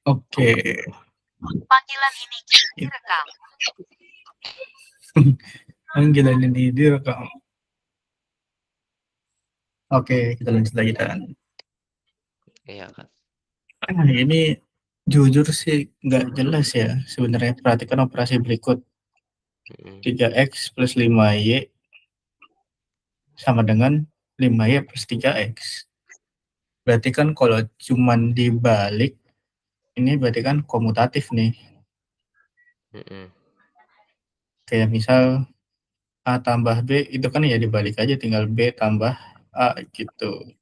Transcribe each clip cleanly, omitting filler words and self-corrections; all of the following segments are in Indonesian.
Oke. Panggilan ini kini direkam. Panggilan ini direkam. Oke, kita lanjut lagi kan. Iya kan. Ini jujur sih nggak jelas ya sebenarnya. Perhatikan operasi berikut. 3x plus 5y sama dengan 5y plus 3x. Berarti kan kalau cuman dibalik, ini berarti kan komutatif nih. Kayak misal A tambah B, itu kan ya dibalik aja, tinggal B tambah A gitu.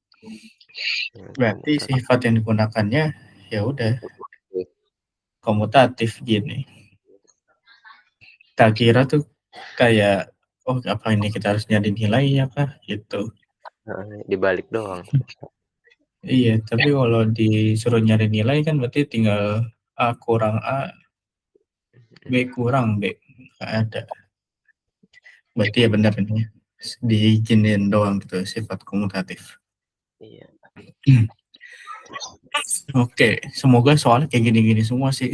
Berarti sifat yang digunakannya ya udah komutatif gini. Tak kira tuh kayak, oh apa ini kita harus nyari nilainya kah gitu. Dibalik doang. Iya, tapi kalau disuruh nyari nilai kan berarti tinggal A kurang A, B kurang B, nggak ada. Berarti ya benar ini, diizinin doang gitu sifat komutatif. Iya. Oke, semoga soalnya kayak gini-gini semua sih.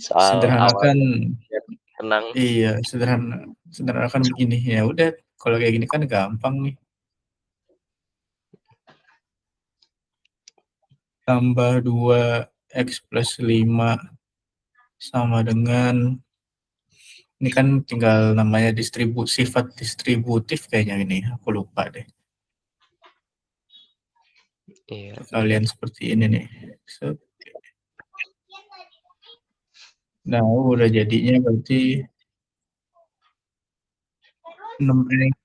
Soal Sederhanakan, tenang. iya sederhanakan begini ya udah. Kalau kayak gini kan gampang nih. Tambah 2x plus 5 sama dengan, ini kan tinggal namanya sifat distributif kayaknya ini, aku lupa deh. Iya. Kalian seperti ini nih. Nah, udah jadinya berarti 6x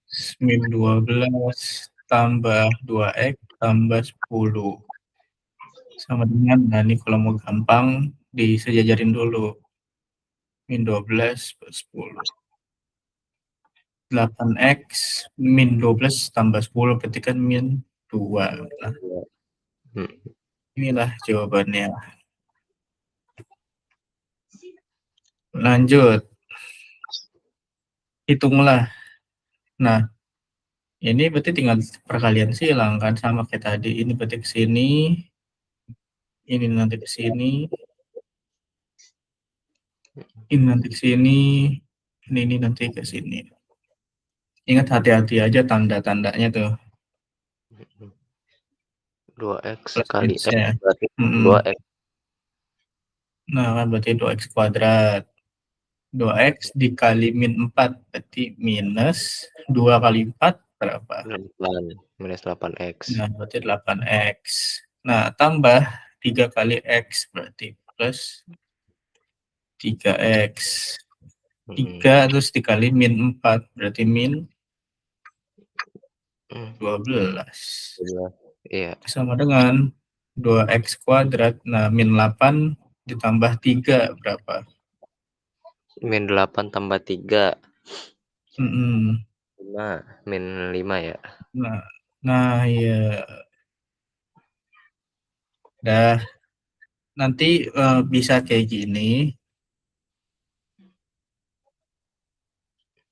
min 12 tambah 2x tambah 10 sama dengan, nah ini kalau mau gampang disejajarin dulu, min 12 plus 10. 8x min 12 tambah 10 berarti kan min 2. Nah, inilah jawabannya. Lanjut. Hitunglah. Nah, ini berarti tinggal perkalian silang kan, sama kayak tadi. Ini berarti ke sini, ini nanti ke sini, ini nanti ke sini, ini nanti ke sini. Ingat hati-hati aja tanda-tandanya tuh. 2x kali x X-nya. berarti 2x. Nah, kan berarti 2x kuadrat. 2x dikali min 4 berarti minus 2 kali 4 berapa? Minus 8x. Nah, berarti 8x. Nah, tambah 3 kali x berarti plus 3x. 3 terus dikali min 4 berarti min 12. Iya. Sama dengan 2x kuadrat. Nah, min 8 ditambah 3 berapa? Min 8 tambah 3. 5, min 5 ya. Nah ya. Dah. Nanti bisa kayak gini.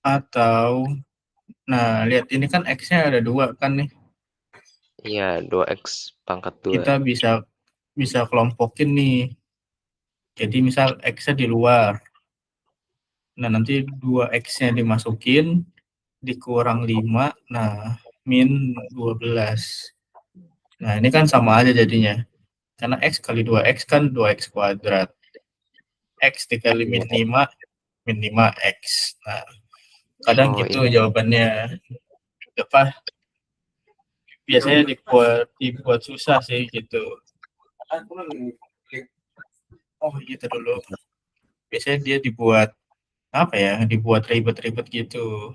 Atau, nah lihat ini kan x-nya ada 2 kan nih. Iya, 2x pangkat 2. Kita bisa kelompokin nih. Jadi misal x-nya di luar. Nah, nanti 2x-nya dimasukin, dikurang 5, nah min 12. Nah, ini kan sama aja jadinya. Karena x kali 2x kan 2x kuadrat. X dikali min 5, min 5x. Nah, kadang gitu jawabannya. Apa? Biasanya dibuat susah sih gitu. Oh gitu dulu. Biasanya dia dibuat apa ya? Dibuat ribet-ribet gitu.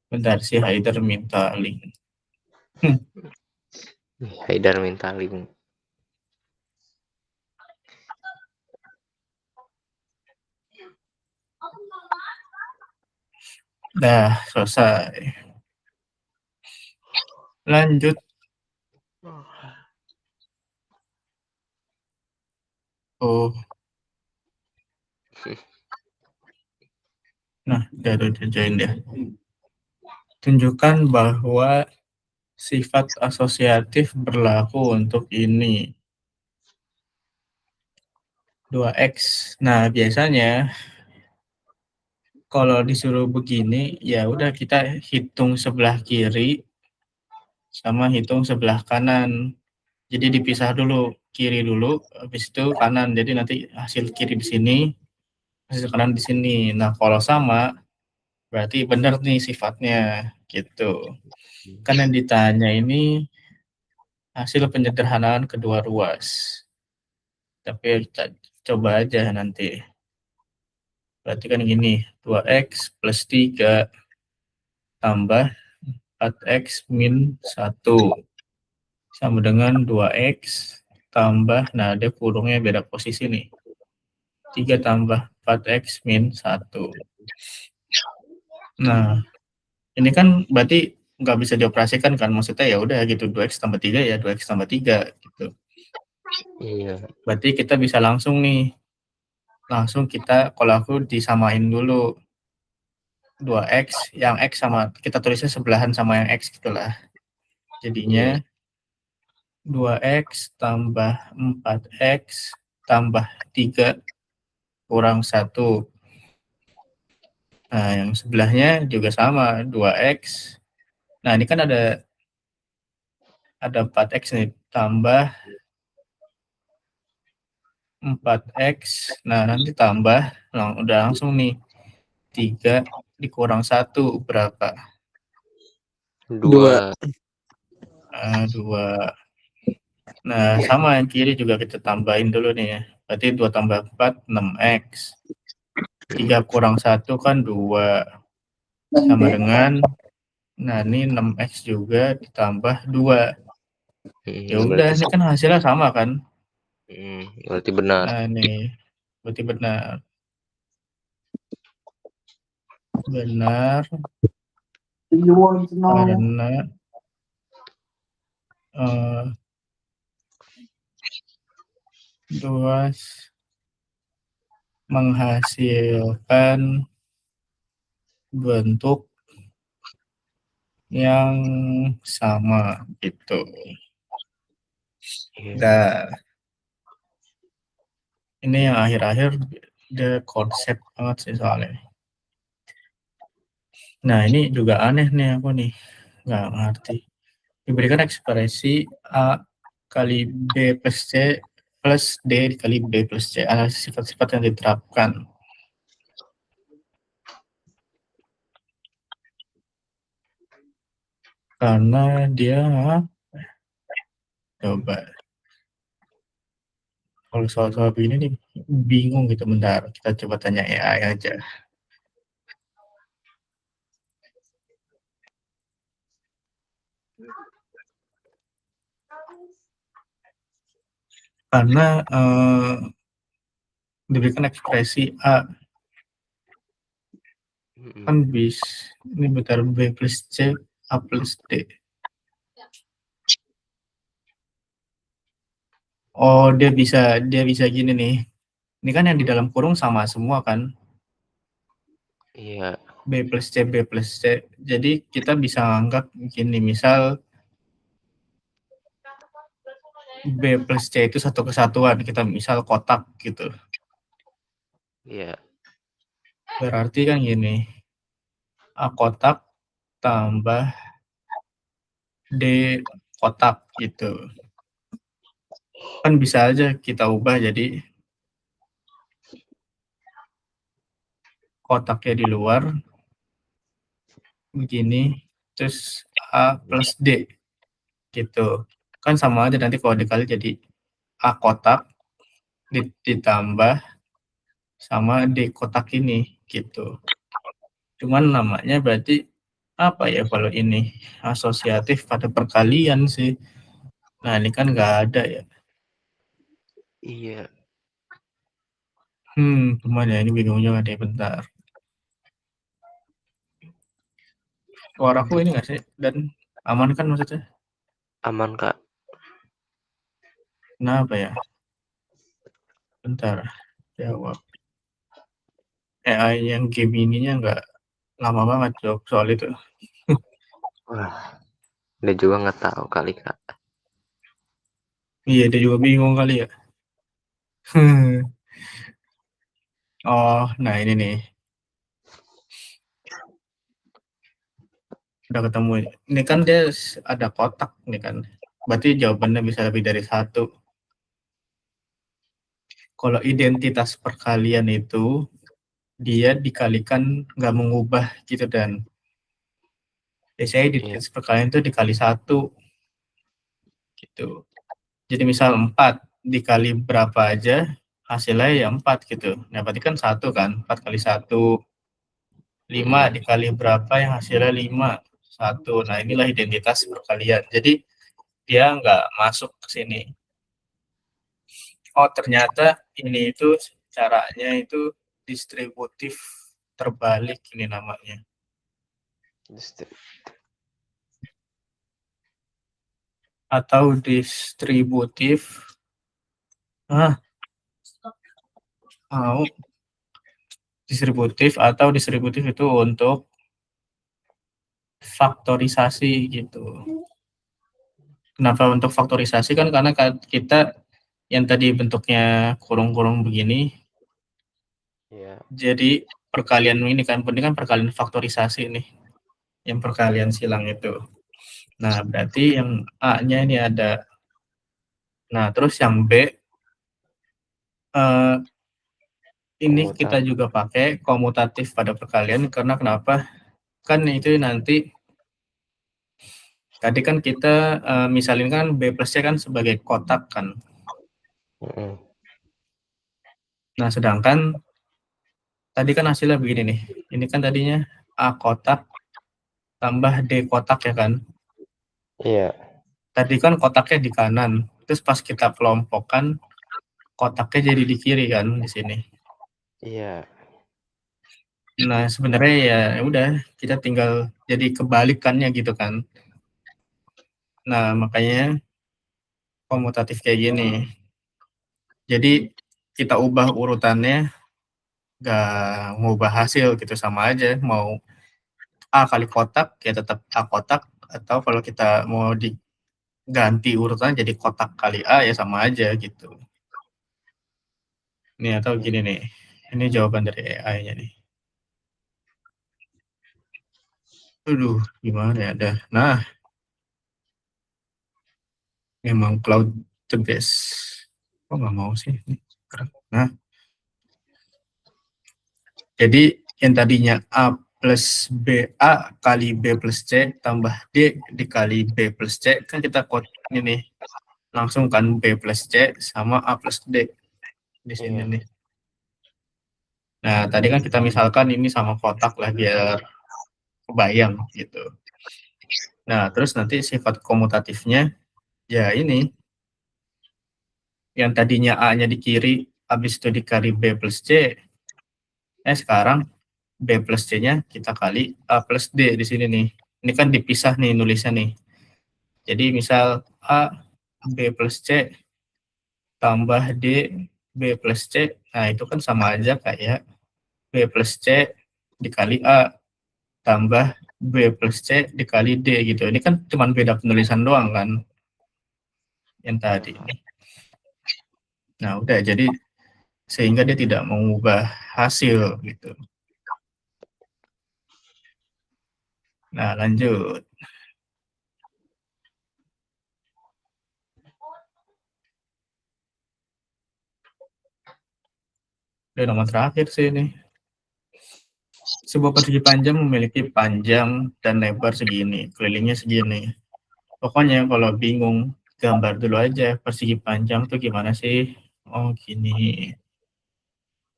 Bentar si Haider minta link. Haider minta link. Dah selesai. Lanjut. Oh. Nah, udah join deh. tunjukkan bahwa sifat asosiatif berlaku untuk ini. 2x. Nah, biasanya kalau disuruh begini, ya udah kita hitung sebelah kiri sama hitung sebelah kanan. Jadi dipisah dulu, kiri dulu, habis itu kanan. Jadi nanti hasil kiri di sini, hasil kanan di sini. Nah, kalau sama, berarti benar nih sifatnya, gitu. Kan yang ditanya ini hasil penyederhanaan kedua ruas. Tapi kita coba aja nanti. Berarti kan gini, 2x plus 3 tambah 4x min 1 sama dengan 2x tambah, nah dia kurungnya beda posisi nih, 3 tambah 4x min 1. Nah, ini kan berarti nggak bisa dioperasikan kan, maksudnya ya udah gitu, 2x tambah 3 ya 2x tambah 3 gitu. Iya. Berarti kita bisa langsung nih, langsung kita, kalau aku disamain dulu 2x, yang x sama, kita tulisnya sebelahan sama yang x gitulah. Jadinya 2x tambah 4x tambah 3 kurang 1. Nah, yang sebelahnya juga sama, 2x. Nah, ini kan ada 4x nih, tambah 4x. Nah, nanti tambah, udah langsung nih, 3 dikurang 1 berapa? 2. 2. Nah, sama yang kiri juga kita tambahin dulu nih ya. Berarti 2 tambah 4, 6x. 3 kurang 1 kan 2. Sama dengan, nah ini 6x juga ditambah 2. Ya udah, ini kan hasilnya sama kan? Berarti benar. Nah, ini berarti benar. Benar karena ruas menghasilkan bentuk yang sama gitu. Nah, ini yang akhir-akhir the konsep banget sih soalnya. Nah, ini juga aneh nih aku nih, nggak ngerti. Diberikan ekspresi A kali B plus C plus D dikali B plus C. Analisis sifat-sifat yang diterapkan. Karena dia, coba. Kalau soal-soal begini nih, bingung gitu, bentar. Kita coba tanya AI aja. Karena diberikan ekspresi A, kan bis, ini bentar, B plus C, A plus D. Oh, dia bisa gini nih. Ini kan yang di dalam kurung sama semua kan? Iya. B plus C, B plus C. Jadi kita bisa anggap gini, misal B plus C itu satu kesatuan, kita misal kotak gitu. Iya. Berarti kan gini, A kotak tambah D kotak gitu. Kan bisa aja kita ubah jadi kotaknya di luar begini, terus A plus D gitu. Kan sama aja, nanti kalau dikali jadi A kotak ditambah sama D kotak ini gitu. Cuman namanya berarti apa ya kalau ini? Asosiatif pada perkalian sih. Nah, ini kan nggak ada ya. Iya. Cuman ya ini bingung juga deh, bentar. Suaraku ini nggak sih? Dan aman kan maksudnya? Aman, Kak. Kenapa ya? Bentar, jawab. AI yang game ininya nggak lama banget jawab soal itu. Wah, dia juga nggak tahu kali, Kak. Iya, dia juga bingung kali ya. Oh, nah ini nih. Udah ketemu. Ini kan dia ada kotak nih kan. Berarti jawabannya bisa lebih dari satu. Kalau identitas perkalian itu dia dikalikan nggak mengubah gitu, dan biasanya Iya. identitas perkalian itu dikali satu gitu. Jadi misal 4 dikali berapa aja hasilnya ya 4 gitu. Nah berarti kan 1 kan, 4 kali 1. 5 dikali berapa yang hasilnya 5, 1. Nah inilah identitas perkalian. Jadi dia nggak masuk ke sini. Oh ternyata ini itu caranya itu distributif terbalik ini namanya. Atau distributif distributif itu untuk faktorisasi gitu. Kenapa untuk faktorisasi? Kan karena kita yang tadi bentuknya kurung-kurung begini, Iya. jadi perkalian ini kan perkalian faktorisasi nih, yang perkalian silang itu. Nah berarti yang A-nya ini ada. Nah terus yang B ini kita juga pakai komutatif pada perkalian karena kenapa? Kan itu nanti tadi kan kita misalin kan B plus C kan sebagai kotak kan. Nah sedangkan tadi kan hasilnya begini nih. Ini kan tadinya A kotak tambah D kotak ya kan. Iya. Tadi kan kotaknya di kanan. Terus pas kita kelompokkan kotaknya jadi di kiri kan di sini. Iya. Nah sebenarnya ya udah kita tinggal jadi kebalikannya gitu kan. Nah makanya komutatif kayak gini. Jadi kita ubah urutannya, gak ngubah hasil gitu, sama aja. Mau A kali kotak ya tetap A kotak, atau kalau kita mau diganti urutannya jadi kotak kali A ya sama aja gitu. Nih atau gini nih, ini jawaban dari AI-nya nih. Aduh, gimana ya dah. Nah, memang cloud the best. Kok nggak mau sih? Nah, jadi yang tadinya A plus BA kali B plus C tambah D dikali B plus C, kan kita ini nih, langsung kan B plus C sama A plus D di sini nih. Nah, tadi kan kita misalkan ini sama kotak lah biar kebayang gitu. Nah, terus nanti sifat komutatifnya ya ini, yang tadinya A-nya di kiri, habis itu dikali B plus C, sekarang B plus C-nya kita kali A plus D di sini nih. Ini kan dipisah nih nulisnya nih. Jadi misal A B plus C tambah D B plus C, nah itu kan sama aja kayak B plus C dikali A tambah B plus C dikali D gitu. Ini kan cuma beda penulisan doang kan yang tadi ini. Nah udah, jadi sehingga dia tidak mengubah hasil gitu. Nah lanjut. Udah nomor terakhir sih ini. Sebuah persegi panjang memiliki panjang dan lebar segini, kelilingnya segini. Pokoknya kalau bingung, gambar dulu aja persegi panjang tuh gimana sih? Oh gini.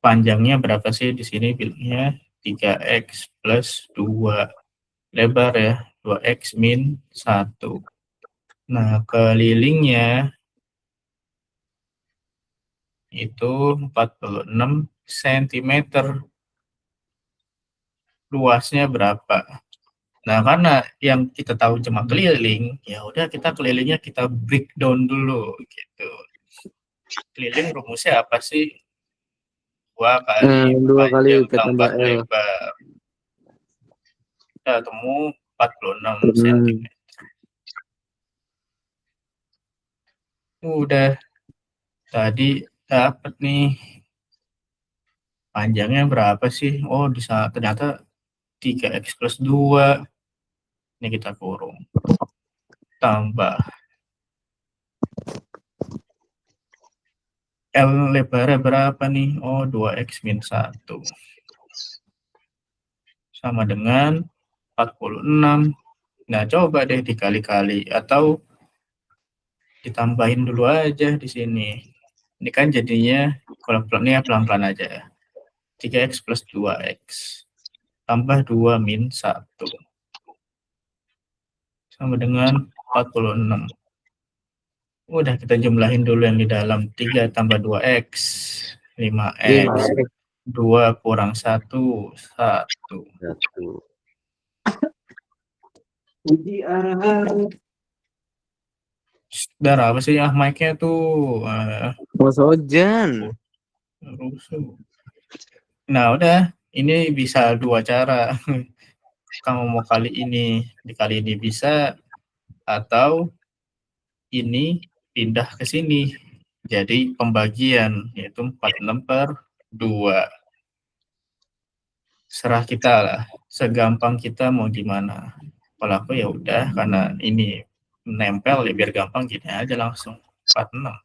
Panjangnya berapa sih di sini? Bilangnya 3x plus 2. Lebar ya, 2x min 1. Nah, kelilingnya itu 46 cm. Luasnya berapa? Nah, karena yang kita tahu cuma keliling, ya udah kita kelilingnya kita breakdown dulu gitu. Keliling rumusnya apa sih? 2 kali 2 kali panjang P tambah tambah L. lebar. Kita temu 46 cm. Udah. Tadi dapat nih. Panjangnya berapa sih? Oh, ternyata 3x plus 2. Ini kita kurung. Tambah. L lebarnya berapa nih? Oh, 2x min 1. Sama dengan 46. Nah, coba deh dikali-kali. Atau ditambahin dulu aja di sini. Ini kan jadinya, kalau pelan-pelan aja. 3x plus 2x. Tambah 2 min 1. Sama dengan 46. Udah, kita jumlahin dulu yang di dalam. 3 tambah 2x. 5x. 2 kurang 1. 1. Darah apa sih mic-nya tuh? Mas Ojan. Rusuh. Nah, udah. Ini bisa 2 cara. Kamu mau kali ini, dikali ini bisa, atau ini pindah ke sini. Jadi pembagian, yaitu 46/2. Serah kita lah, segampang kita mau gimana. Kalau aku ya udah, karena ini nempel ya biar gampang gini aja langsung. 46.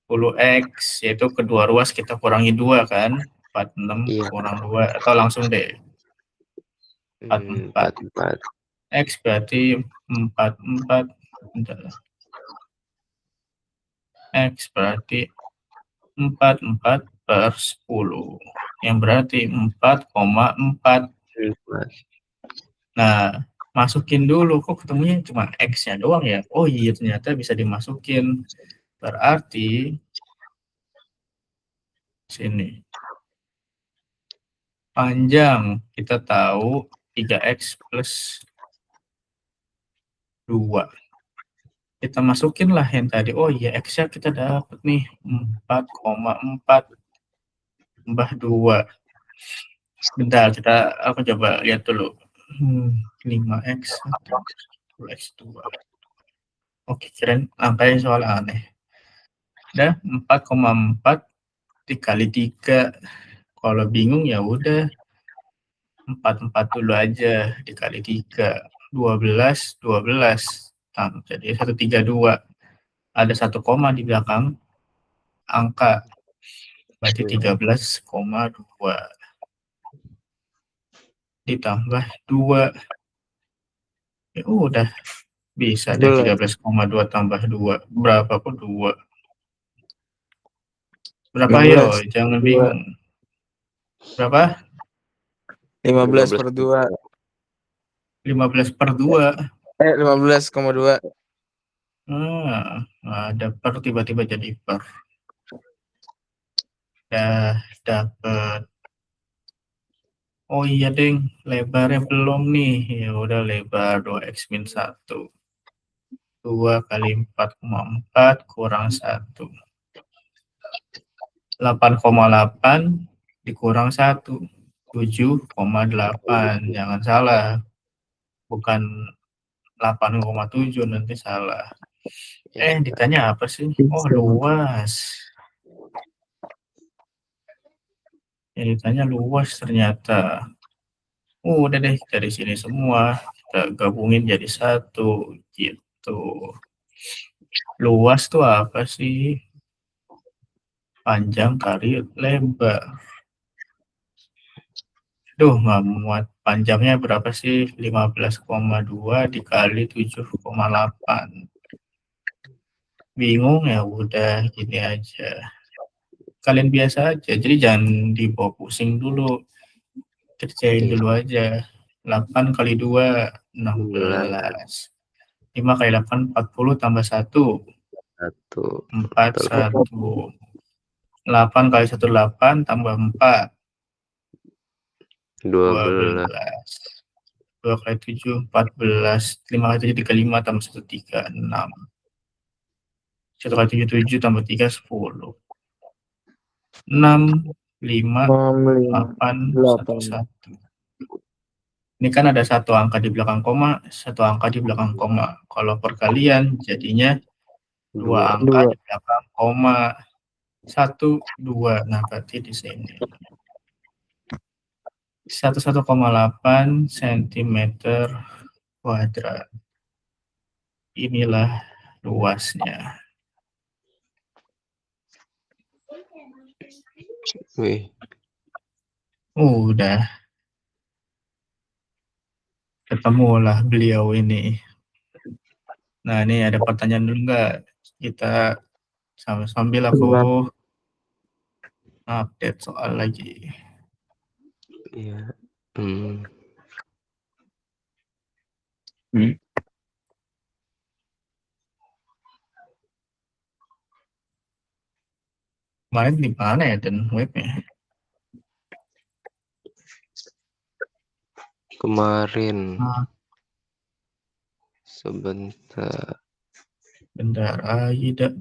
10x, yaitu kedua ruas kita kurangi 2 kan. 46 kurang 2, atau langsung deh. 44. X berarti 44. X berarti 44/10. Yang berarti 4,4. Nah, masukin dulu. Kok ketemunya cuma X-nya doang ya? Oh iya, ternyata bisa dimasukin. Berarti sini. Panjang kita tahu 3x plus 2. Kita masukin lah yang tadi. Oh iya, X-nya kita dapat nih 4,4 tambah 2. Bentar, aku coba lihat dulu. 5x 10x2. Oke, kirain angkanya soal aneh. Udah, 4,4 dikali 3. Kalau bingung ya udah 44 dulu aja dikali 3. 12. Jadi 132. Ada 1 koma di belakang angka. Berarti 13,2. Ditambah 2. Ya udah. Bisa deh 13,2 tambah 2. Berapa kok 2? Berapa yo? Jangan bingung. Berapa? 15/2. 15/2. 15,2. Ada per tiba-tiba jadi per. Dah dapat. Oh iya deng, lebarnya belum nih. Ya udah, lebar 2x min 1. 2 kali 4,4 kurang 1. 8,8 dikurang 1. 7,8. Jangan salah. Bukan 8,7, nanti salah. Ditanya apa sih? Oh, luas. Yang ditanya luas ternyata. Udah deh, dari sini semua kita gabungin jadi 1 gitu. Luas tuh apa sih? Panjang kali lebar. Duh, nggak muat. Panjangnya berapa sih? 15,2 dikali 7,8. Bingung ya udah gini aja. Kalian biasa aja, jadi jangan dibawa pusing dulu. Kerjain dulu aja. 8 kali 2, 16. 5 kali 8, 40 tambah 1. 41. 8 kali 1, 8 tambah 4. 12. 2 kali 7, 14. 5 kali 7, 35 tambah 1, 36. 1 kali 7, 7 tambah 3, 10. 6, 5, 8, 1, 1. Ini kan ada satu angka di belakang koma, satu angka di belakang koma. Kalau perkalian jadinya dua angka di belakang koma. 1, 2. Nah, berarti di sini. 11,8 cm kuadrat. Inilah luasnya. Wih, Udah. Ketemulah beliau ini. Nah, ini ada pertanyaan dulu nggak? Kita sambil aku update soal lagi. iya. Kemarin di mana ya dan webnya? Kemarin Nah, sebentar. bentar, Aida.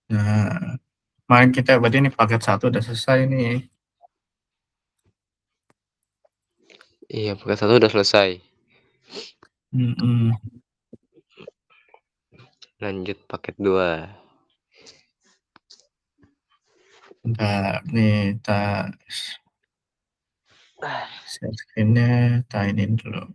Nah, kemarin kita berarti ini paket 1 udah selesai nih. Iya, paket 1 udah selesai. Lanjut paket 2. Bentar, nih, kita share screen-nya, kita ini dulu.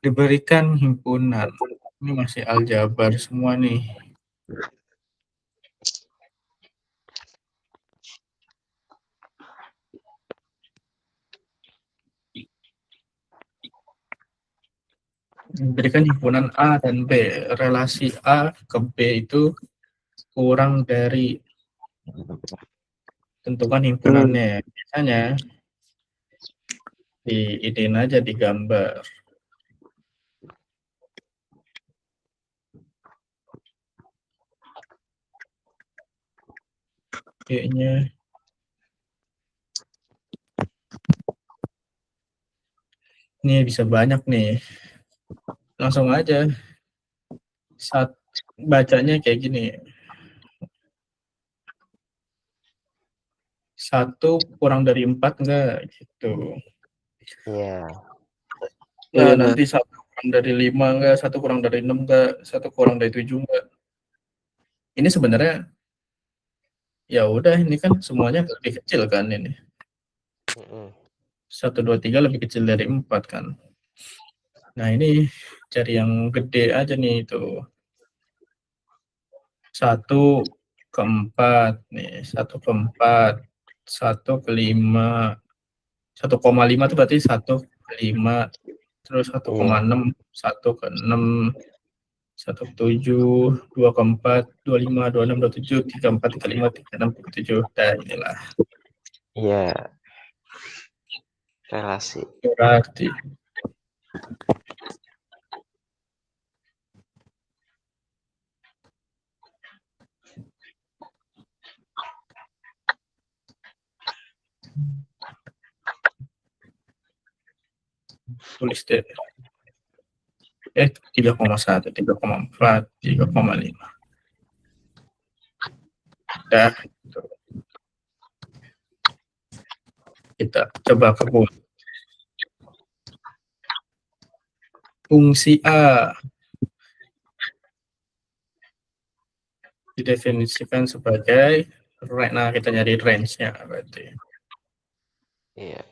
Diberikan himpunan. Ini masih aljabar semua nih. Diberikan himpunan A dan B. Relasi A ke B itu kurang dari, tentukan himpunannya. Biasanya diidein aja di gambar. Kayaknya ini bisa banyak nih. Langsung aja. Bacanya kayak gini. 1 kurang dari 4 enggak gitu. Iya. Nah, nanti 1 kurang dari 5 enggak, 1 kurang dari 6 enggak, 1 kurang dari 7 enggak. Ini sebenarnya ya udah, ini kan semuanya lebih kecil kan ini. 1, 2, 3 lebih kecil dari 4 kan. Nah, ini cari yang gede aja nih itu. 1 ke 4 nih, 1 ke 4, 1 ke 5. 1,5 itu berarti 1 ke 5, terus 1,6, 1 ke 6, 1 ke 7, 2 ke 4, 25, 26, 27, 34, 35, 36, 37. Dan inilah Iya. Relasi. berarti. Tulis deh. 3,1, 3,4, 3,5. Dah. Kita coba kebut. Fungsi A didefinisikan sebagai, nah kita nyari range-nya berarti. Iya.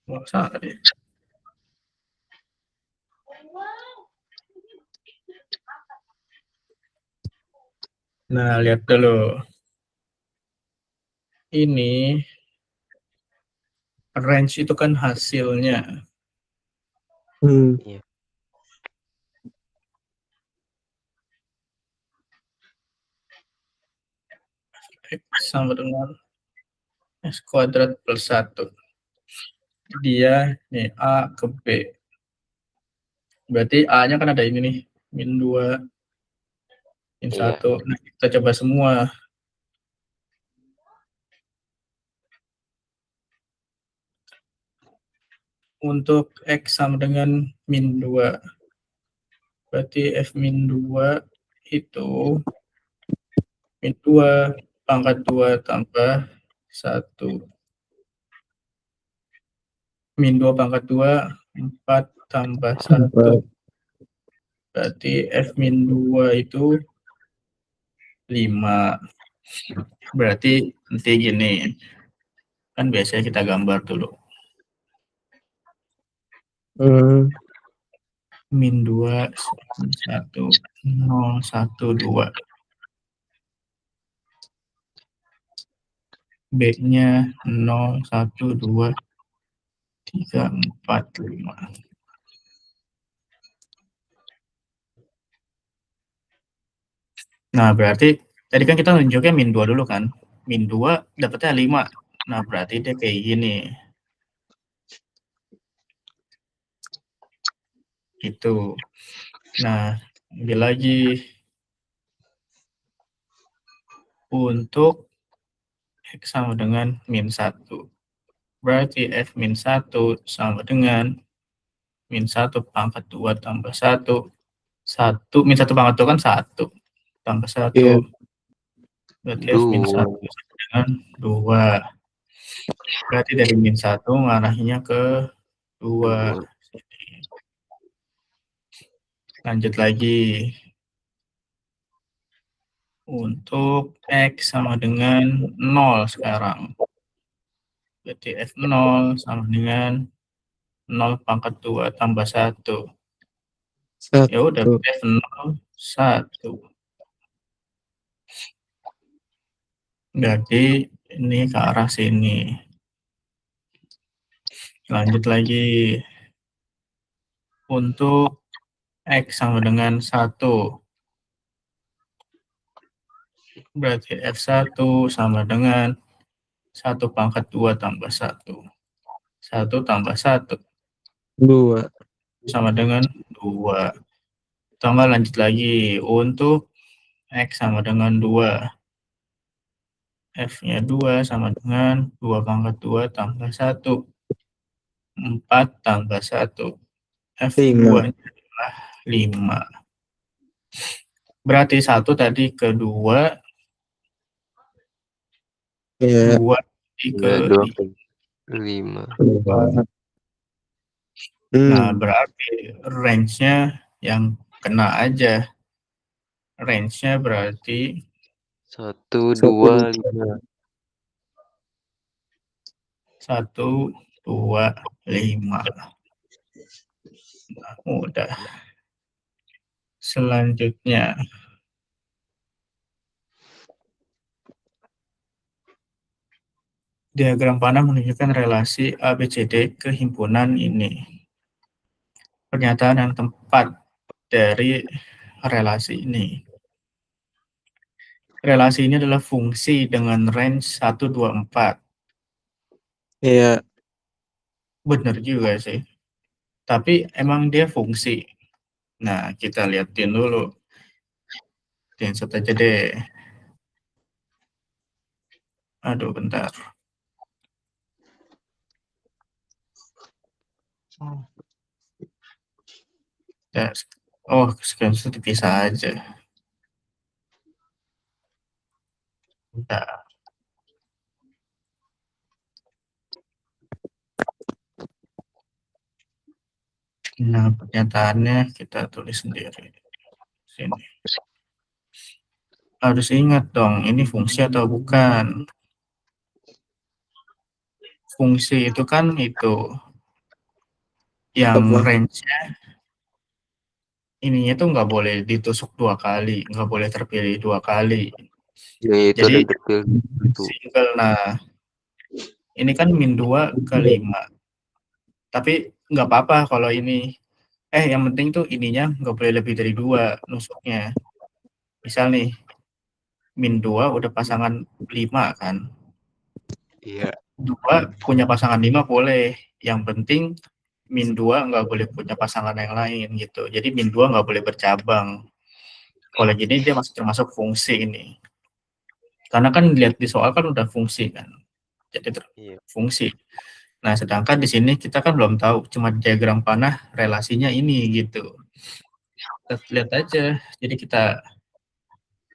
Nggak salah deh. Nah, lihat dulu. Ini range itu kan hasilnya. Iya. X sama dengan X kuadrat plus 1. Dia nih A ke B. Berarti A-nya kan ada ini nih, min 2, min Iya. 1. Nah, kita coba semua. Untuk X sama dengan min 2. Berarti F min 2 itu min 2 pangkat 2 tambah 1. Min 2 pangkat 2, 4 tambah 1. Berarti F min 2 itu 5. Berarti nanti gini. Kan biasanya kita gambar dulu. Min 2, 1, 0, 1, 2. B-nya 0, 1, 2, 3, 4, 5. Nah, berarti tadi kan kita nunjuknya min 2 dulu kan. Min 2 dapetnya 5. Nah, berarti dia kayak gini. Itu. Nah, ambil lagi. Untuk X sama dengan min 1. Berarti F min 1 sama dengan min 1 pangkat 2 tambah 1. 1, min 1 pangkat 2 kan 1. Tambah 1. Iya. Berarti F min 1 sama dengan 2. Berarti dari min 1 ngarahinnya ke 2. Lanjut lagi. Untuk X sama dengan 0 sekarang. Berarti F0 sama dengan 0 pangkat 2 tambah 1. Ya udah, F0, 1. Berarti ini ke arah sini. Lanjut lagi. Untuk X sama dengan 1. Berarti F1 sama dengan 1 pangkat 2 tambah 1. 1 tambah 1. 2. Sama dengan 2. Tambah lanjut lagi. Untuk X sama dengan 2. F-nya 2 sama dengan 2 pangkat 2 tambah 1. 4 tambah 1. F2-nya adalah 5. Berarti 1 tadi ke 2. Iya. 2 ke 5. Nah, berarti range-nya yang kena aja. Range-nya berarti 1, 2, 5. 1, 2, 5. Nah, udah. Selanjutnya. Diagram panah menunjukkan relasi ABCD ke himpunan ini. Pernyataan yang tepat dari relasi ini. Relasi ini adalah fungsi dengan range 1, 2, 4. Iya. Bener juga sih. Tapi emang dia fungsi. Nah, kita liatin dulu. Screenshot aja deh. Aduh, bentar. Ya, oh, screenshot dipisah aja. Bentar. Nah, pernyataannya kita tulis sendiri. Sini. Harus ingat dong, ini fungsi atau bukan. Fungsi itu kan itu. Yang range-nya ininya tuh nggak boleh ditusuk 2 kali, nggak boleh terpilih 2 kali. Itu Jadi ada terpilih itu. single. Nah, ini kan min 2 ke 5. Tapi nggak apa-apa kalau ini. Yang penting tuh ininya nggak boleh lebih dari 2 nusuknya. Misal nih, min 2 udah pasangan 5 kan. Iya. 2 punya pasangan 5 boleh. Yang penting min 2 nggak boleh punya pasangan yang lain gitu. Jadi min 2 nggak boleh bercabang. Kalau gini dia masih termasuk fungsi ini. Karena kan lihat di soal kan udah fungsi kan. Jadi Iya. fungsi. Nah, sedangkan di sini kita kan belum tahu, cuma diagram panah relasinya ini gitu. Kita lihat aja. Jadi kita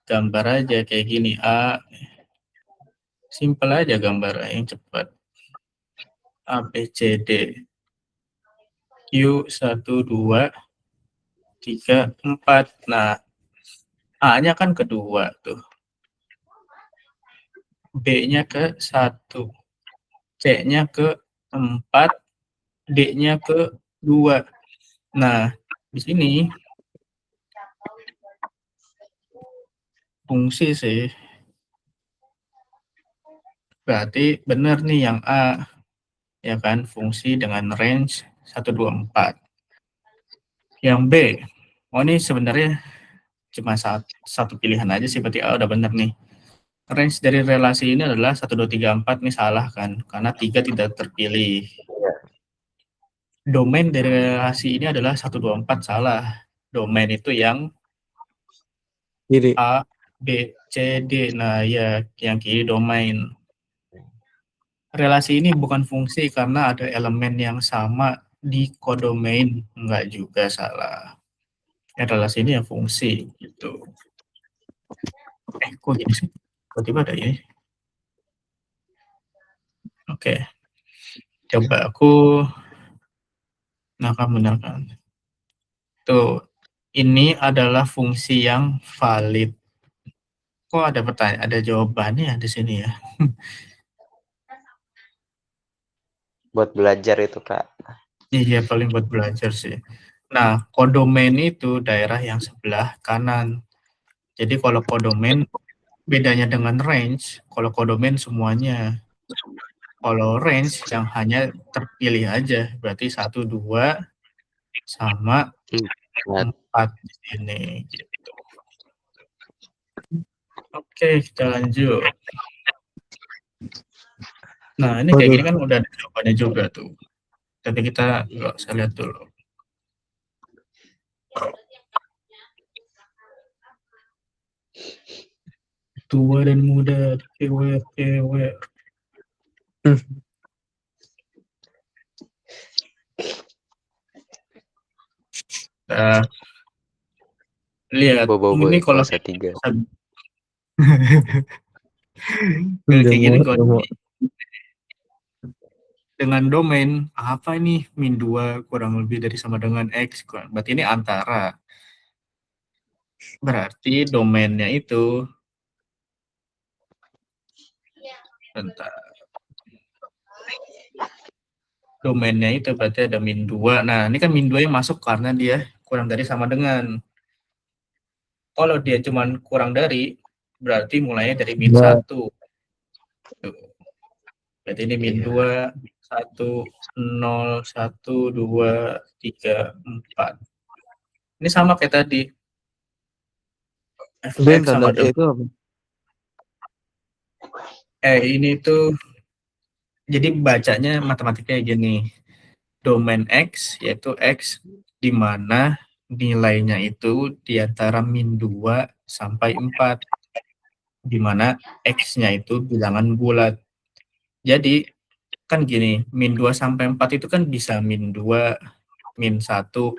gambar aja kayak gini. A, simpel aja gambar yang cepat. A, B, C, D. Q, 1, 2, 3, 4. Nah, A-nya kan kedua tuh. B-nya ke 1. C-nya ke 4. D-nya ke 2. Nah, di sini fungsi sih. Berarti benar nih yang A. Ya kan, fungsi dengan range 1, 2, 4. Yang B, oh ini sebenarnya cuma satu pilihan aja sih, berarti A udah benar nih. Range dari relasi ini adalah 1, 2, 3, 4, ini salah kan, karena 3 tidak terpilih. Domain dari relasi ini adalah 1, 2, 4, salah. Domain itu yang Kiri. A, B, C, D. Nah ya, yang kiri domain. Relasi ini bukan fungsi karena ada elemen yang sama di kodomain, enggak juga, salah. Relasi ini yang fungsi gitu. Kok gini sih? Tiba-tiba ada ini. Oke. Coba aku menangkan. Tuh, ini adalah fungsi yang valid. Kok ada pertanyaan, ada jawabannya di sini ya? Buat belajar itu, Kak. Iya, paling buat belajar sih. Nah, kodomain itu daerah yang sebelah kanan. Jadi kalau kodomain bedanya dengan range, kalau kodomain semuanya. Kalau range yang hanya terpilih aja, berarti 1, 2 sama 4 di sini gitu. Oke, kita lanjut. Nah, ini kayak gini kan udah ada jawabannya juga tuh. Tapi kita nggak usah lihat dulu. Tua dan muda, kewer. Lihat, ini kalau kelas 3. kayak gini kalau dengan domain apa ini min 2 kurang lebih dari sama dengan X, berarti ini antara. Berarti domainnya itu bentar. Domainnya itu berarti ada min 2. Nah, ini kan min 2 yang masuk karena dia kurang dari sama dengan. Kalau dia cuma kurang dari, berarti mulainya dari min 1. Berarti ini min 2, 1, 0, 1, 2, 3, 4. Ini sama kayak tadi. Ben, tanda E itu apa? Ini tuh, jadi bacanya matematikanya gini. Domain X, yaitu X di mana nilainya itu di antara min 2 sampai 4. Di mana X-nya itu bilangan bulat. Jadi, kan gini, min 2 sampai 4 itu kan bisa min 2, min 1,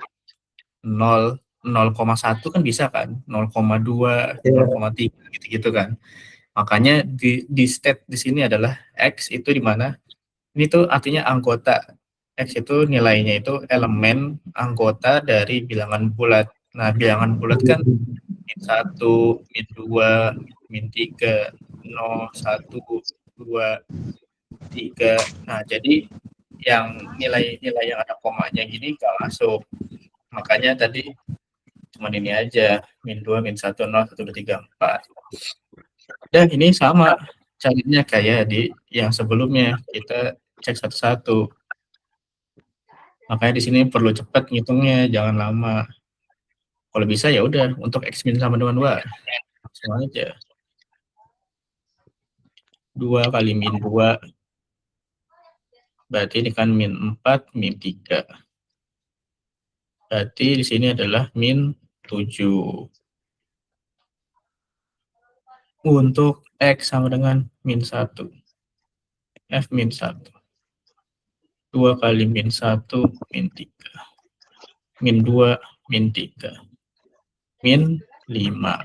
0, 0,1 kan bisa kan, 0,2, 0,3 gitu-gitu kan. Makanya di state di sini adalah X itu di mana ini tuh artinya anggota. X itu nilainya itu elemen anggota dari bilangan bulat. Nah, bilangan bulat kan min 1, min 2, min 3, 0, 1, 2, 3. Nah, jadi yang nilai-nilai yang ada komanya gini nggak masuk. Makanya tadi cuma ini aja, min 2, min 1, 0, 1, 2, 3, 4. Dan ini sama caranya kayak di yang sebelumnya, kita cek satu-satu. Makanya di sini perlu cepat ngitungnya, jangan lama. Kalau bisa ya udah untuk X min sama dengan 2. Langsung aja. 2 kali min 2. Berarti ini kan min 4, min 3. Berarti di sini adalah min 7. Untuk X sama dengan min 1. F min 1. 2 kali min 1, min 3. Min 2, min 3. Min 5.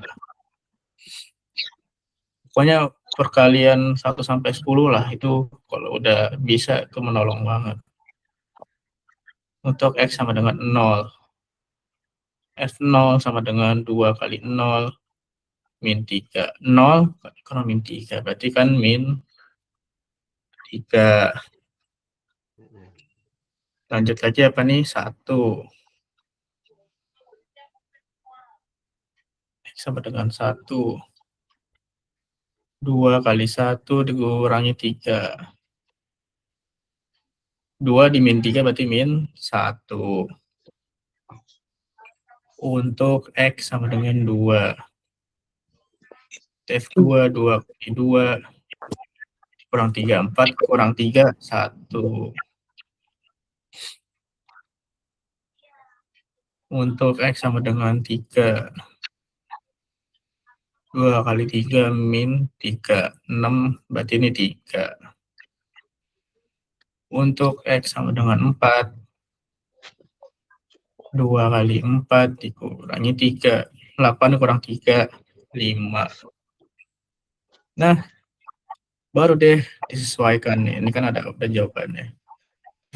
Pokoknya perkalian 1 sampai 10 lah, itu kalau udah bisa itu menolong banget. Untuk X sama dengan 0. F0 sama dengan 2 kali 0, min 3. 0 karena min 3, berarti kan min 3. Lanjut lagi apa nih? 1. X sama dengan 1. 2 kali 1 dikurangi 3. 2 di min 3 berarti min 1. Untuk X sama dengan 2. F2, 2 kali 2. Kurang 3, 4. Kurang 3, 1. Untuk X sama dengan 3. 2 kali 3 min 3. 6, berarti ini 3. Untuk X sama dengan 4. 2 kali 4 dikurangi 3. 8 kurang 3, 5. Nah, baru deh disesuaikan nih. Ini kan udah jawabannya.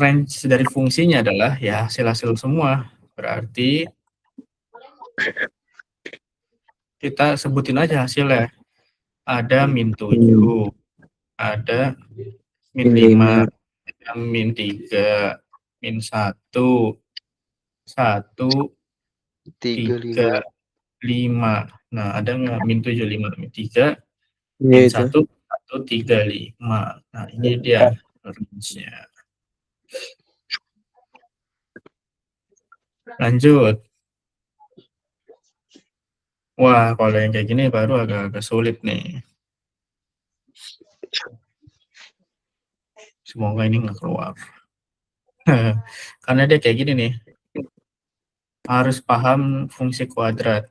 Range dari fungsinya adalah ya hasil-hasil semua. Berarti kita sebutin aja hasilnya. Ada min 7, ada min 5, ada min 3, min 1, 1, 3, 5. Nah, ada nggak min 7, 5, min 3, min 1, 1, 3, 5. Nah, ini dia range-nya. Lanjut. Wah, kalau yang kayak gini baru agak-agak sulit nih. Semoga ini nggak keluar. Karena dia kayak gini nih. Harus paham fungsi kuadrat.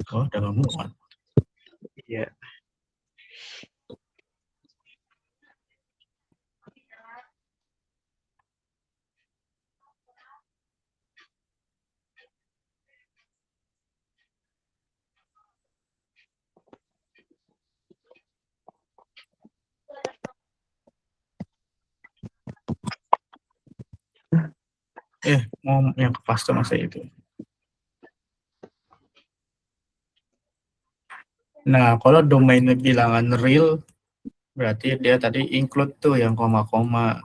Oh, udah nggak muat. Iya. Mau yang pas tuh masa itu. Nah, kalau domainnya bilangan real, berarti dia tadi include tuh yang koma-koma.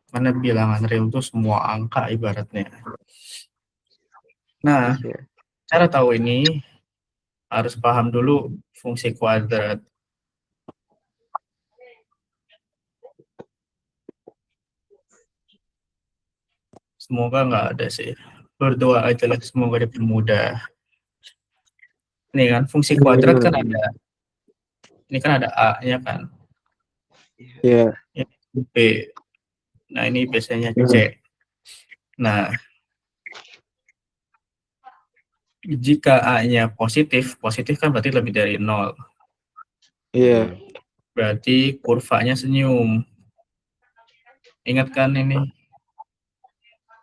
Karena bilangan real tuh semua angka ibaratnya. Nah, cara tahu ini harus paham dulu fungsi kuadrat. Semoga nggak ada sih. Berdoa aja lah, semoga dipermudah. Nih kan, fungsi kuadrat kan ada. Ini kan ada A-nya kan. Iya. Ini B. Nah, ini biasanya C. Nah, jika A-nya positif kan berarti lebih dari 0. Iya. Berarti kurvanya senyum. Ingat kan ini?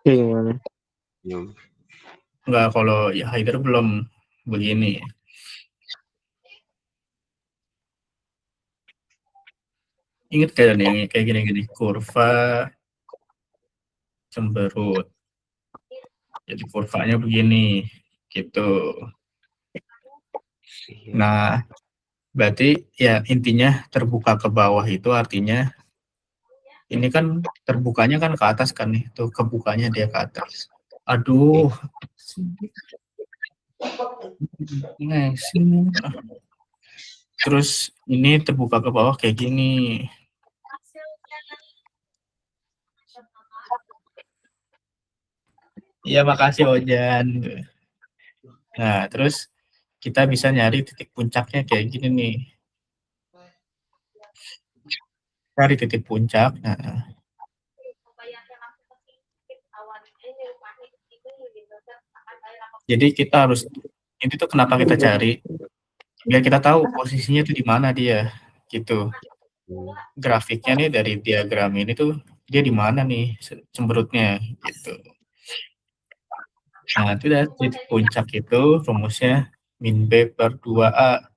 Gimana? Enggak, kalau ya Haider belum begini. Ingat kan yang kayak gini-gini, kurva cemberut. Jadi kurvanya begini, gitu. Nah, berarti ya intinya terbuka ke bawah itu artinya ini kan terbukanya kan ke atas kan nih, tuh kebukanya dia ke atas. Aduh. Ngasih. Terus ini terbuka ke bawah kayak gini. Iya, makasih Ojan. Nah, terus kita bisa nyari titik puncaknya kayak gini nih. Cari titik puncak. Nah, jadi kita harus, ini tuh kenapa kita cari, biar kita tahu posisinya tuh di mana dia, gitu. Grafiknya nih dari diagram ini tuh dia di mana nih cemberutnya, gitu. Nah, itu udah titik puncak itu rumusnya min B per 2A.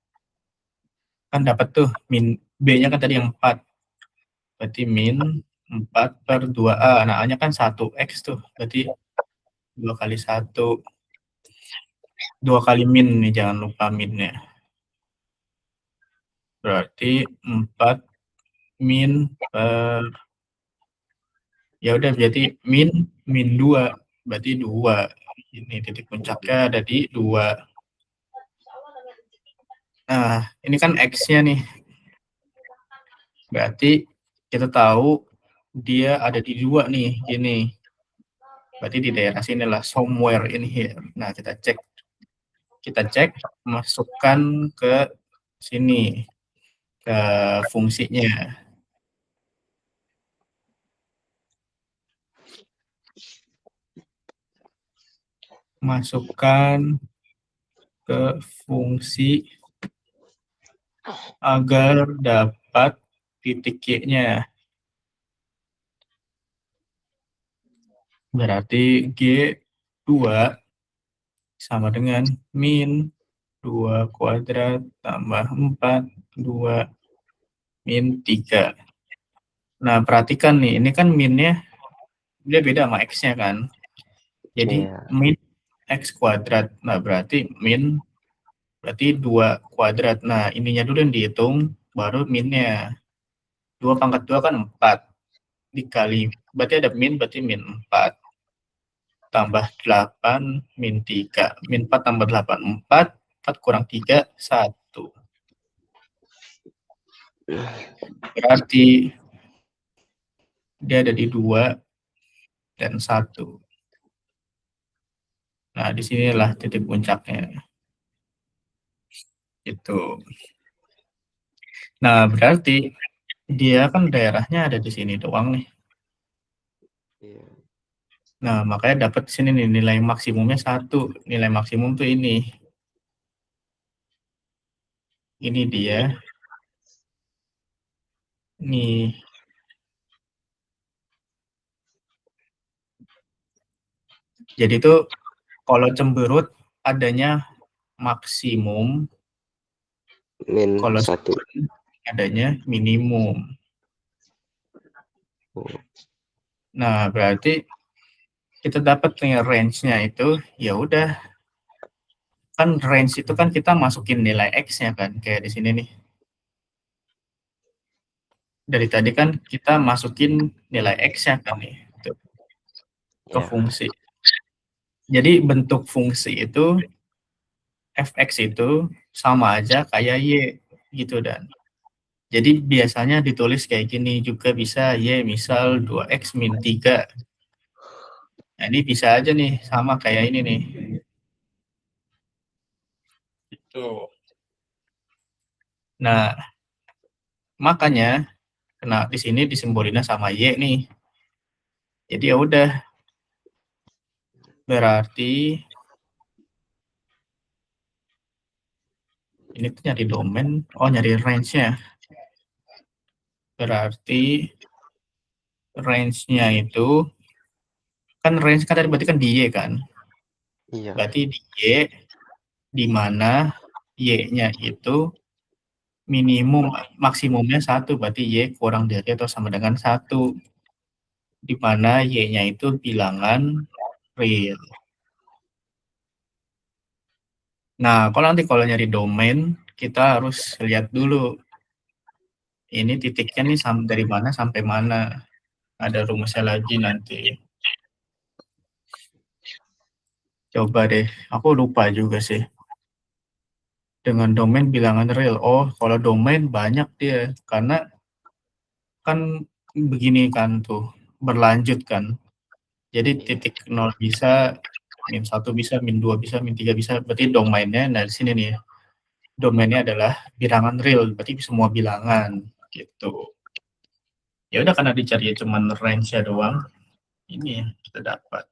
Kan dapat tuh min B-nya kan tadi yang 4. Berarti min 4 per 2A. Nah, A-nya kan 1X tuh. Berarti 2 kali 1. 2 kali min nih, jangan lupa minnya. Berarti 4 min per, ya udah berarti min 2. Berarti 2. Ini titik puncaknya ada di 2. Nah, ini kan X-nya nih. Berarti kita tahu dia ada di 2 nih, gini. Berarti di daerah sinilah, somewhere in here. Nah, kita cek, masukkan ke sini, ke fungsinya. Masukkan ke fungsi agar dapat titik Y-nya. Berarti G2 sama dengan min 2 kuadrat tambah 4, 2 min 3. Nah, perhatikan nih, ini kan minnya dia beda sama X-nya kan. Jadi min X kuadrat. Nah, berarti min berarti 2 kuadrat. Nah, ininya dulu yang dihitung, baru minnya. 2 pangkat 2 kan 4. Dikali, berarti ada min, berarti min 4. Tambah 8, min 3. Min 4 tambah 8, 4. 4 kurang 3, 1. Berarti dia ada di 2 dan 1. Nah, disinilah titik puncaknya. Itu. Nah, berarti dia kan daerahnya ada di sini doang nih. Nah, makanya dapat sini nih nilai maksimumnya 1. Nilai maksimum tuh ini. Ini dia. Nih. Jadi tuh kalau cemberut adanya maksimum, min kalau 1 adanya minimum. Nah, berarti kita dapat nih range-nya itu, ya udah. Kan range itu kan kita masukin nilai X-nya kan, kayak di sini nih. Dari tadi kan kita masukin nilai X-nya kan nih, tuh, ke fungsi. Jadi bentuk fungsi itu, fx itu sama aja kayak y, gitu dan. Jadi biasanya ditulis kayak gini juga bisa, y misal 2x min 3. Nah, ini bisa aja nih, sama kayak ini nih. Itu. Nah, makanya kena di sini disimbolinnya sama y nih. Jadi ya udah. Berarti ini tuh nyari domain, oh nyari range-nya. Berarti range-nya itu kan range kan tadi berarti kan di Y kan? Iya. Berarti di Y di mana Y-nya itu minimum maksimumnya 1, berarti Y kurang dari atau sama dengan 1. Di mana Y-nya itu bilangan real. Nah, kalau nyari domain, kita harus lihat dulu. Ini titiknya nih dari mana sampai mana. Ada rumusnya lagi nanti. Coba deh, aku lupa juga sih. Dengan domain bilangan real. Oh, kalau domain banyak dia. Karena kan begini kan tuh, berlanjut kan. Jadi titik 0 bisa, min 1 bisa, min 2 bisa, min 3 bisa. Berarti domainnya, nah di sini nih, domainnya adalah bilangan real, berarti semua bilangan, gitu. Ya udah, karena dicari cuman range-nya doang, ini yang kita dapat.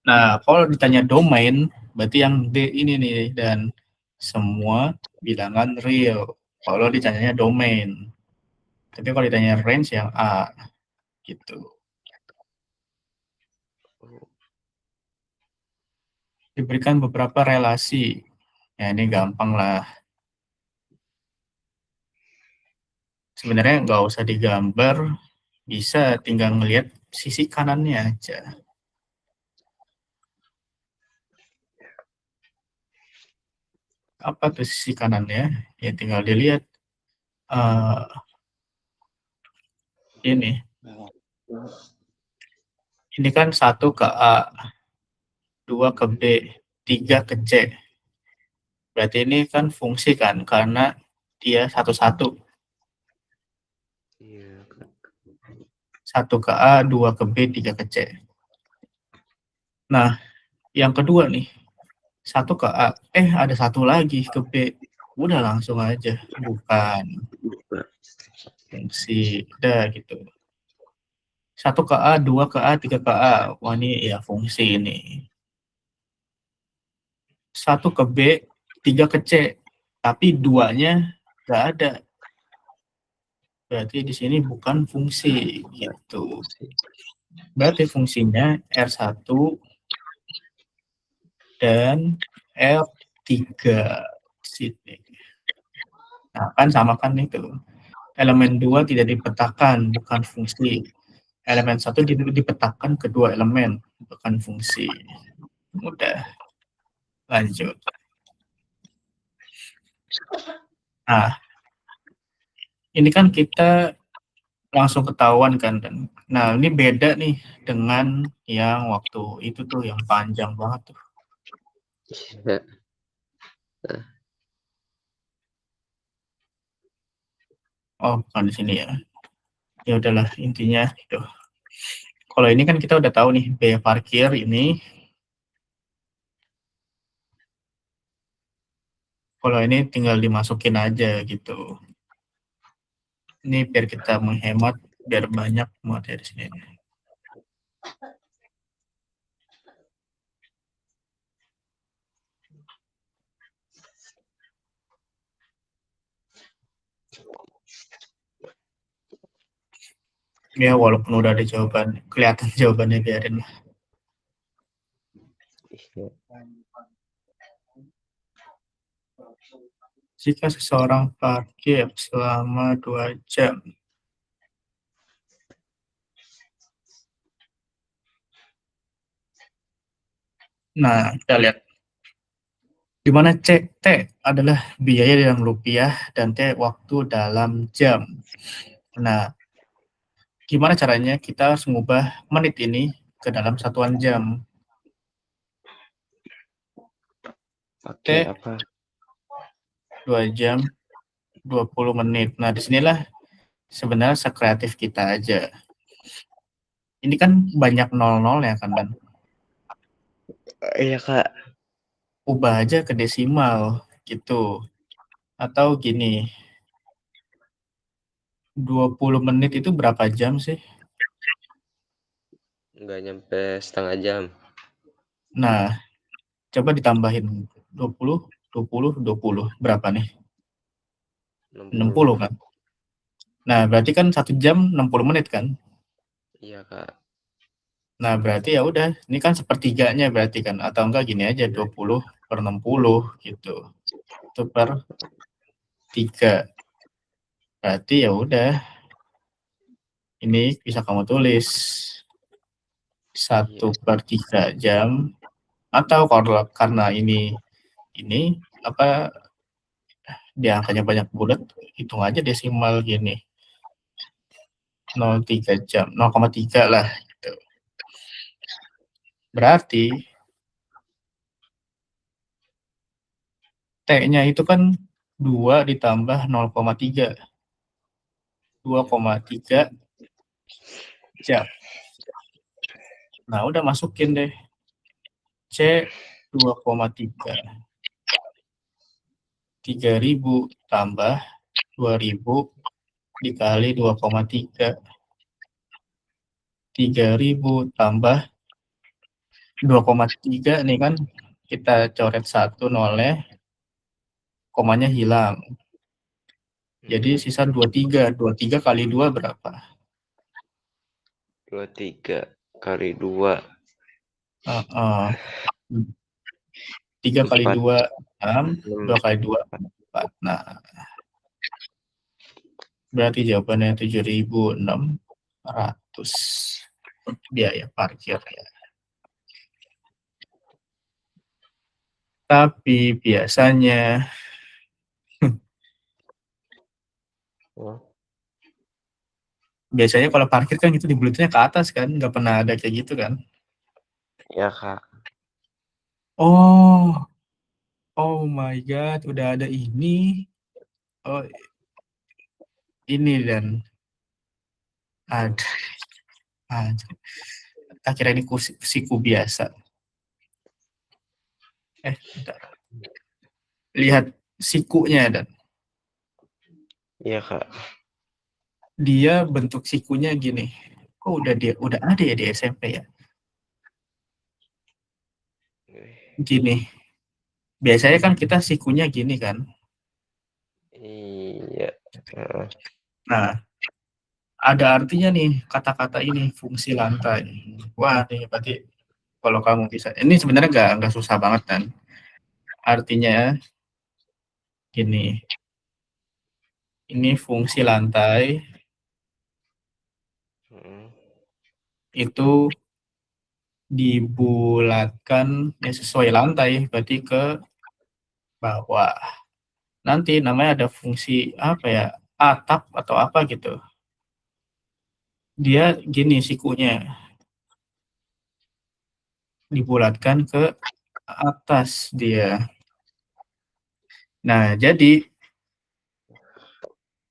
Nah, kalau ditanya domain, berarti yang D ini nih, dan semua bilangan real. Kalau ditanyanya domain. Tapi kalau ditanya range yang A, gitu. Diberikan beberapa relasi. Ya, ini gampang lah. Sebenarnya nggak usah digambar, bisa tinggal ngelihat sisi kanannya aja. Apa tuh sisi kanannya? Ya tinggal dilihat. Ini kan 1 ke A, 2 ke B, 3 ke C. Berarti ini kan fungsi kan, karena dia satu-satu. Iya, Kak. 1 ke A, 2 ke B, 3 ke C. Nah, yang kedua nih, 1 ke A, ada 1 lagi ke B. Udah langsung aja, bukan fungsi, udah gitu. 1 ke A, 2 ke A, 3 ke A. Wah, ini ya fungsi ini. 1 ke B, 3 ke C. Tapi 2-nya nggak ada. Berarti di sini bukan fungsi, gitu. Berarti fungsinya R1 dan R3 sini. Nah, kan sama kan itu. Elemen 2 tidak dipetakan, bukan fungsi. Elemen 1 dipetakan kedua elemen, bukan fungsi. Udah, lanjut. Nah, ini kan kita langsung ketahuan kan. Nah, ini beda nih dengan yang waktu itu tuh, yang panjang banget tuh. Iya. Oh, bukan di sini ya. Ya udahlah, intinya itu. Kalau ini kan kita udah tahu nih, biaya parkir ini. Kalau ini tinggal dimasukin aja gitu. Ini biar kita menghemat, biar banyak materi di sini. Ya, walaupun udah ada jawaban, kelihatan jawabannya, biarin lah. Iya. Jika seseorang parkir selama 2 jam. Nah, kita lihat. Di mana T adalah biaya dalam rupiah dan T waktu dalam jam. Nah, gimana caranya kita harus mengubah menit ini ke dalam satuan jam? Pakai apa? 2 jam, 20 menit. Nah, disinilah sebenarnya sekreatif kita aja. Ini kan banyak 00 ya kan, Ban? Iya, Kak. Ubah aja ke desimal, gitu. Atau gini, 20 menit itu berapa jam sih? Nggak nyampe setengah jam. Nah, coba ditambahin 20, 20, 20. Berapa nih? 60 kan? Nah, berarti kan 1 jam 60 menit kan? Iya, Kak. Nah, berarti ya udah, ini kan sepertiganya berarti kan, atau enggak gini aja, 20 per 60 gitu. Itu per 3. Berarti ya udah, ini bisa kamu tulis 1 per 3 jam, atau kalau karena ini apa, dia angkanya banyak bulat, hitung aja desimal gini. 0,3 jam, 0,3 lah gitu. Berarti T-nya itu kan 2 ditambah 0,3. 2,3 jam. Nah, udah masukin deh. C 2,3. 3.000 tambah 2.000 dikali 2,3. 3.000 tambah 2,3 nih kan kita coret 1 nolnya, komanya hilang. Jadi sisa 23. 23 kali 2 berapa? 23 kali 2. 3 kali 2, 6. 2 kali 2, 4. Nah, berarti jawabannya 7.600 biaya parkir ya. Tapi biasanya kalau parkir kan itu dibulutnya ke atas kan, nggak pernah ada kayak gitu kan? Ya, Kak. Oh my god, udah ada ini. Oh, ini dan ada. Akhirnya ini siku biasa. Bentar. Lihat sikunya dan Iya, Kak. dia bentuk sikunya gini. Kok udah ada ya di SMP ya? Gini. Biasanya kan kita sikunya gini kan. Iya. Nah, ada artinya nih kata-kata ini, fungsi lantai. Wah, nih berarti kalau kamu bisa. Ini sebenarnya nggak susah banget kan. Artinya gini. Ini fungsi lantai itu dibulatkan ya sesuai lantai, berarti ke bawah. Nanti namanya ada fungsi apa ya, atap atau apa gitu. Dia gini sikunya, dibulatkan ke atas dia. Nah, jadi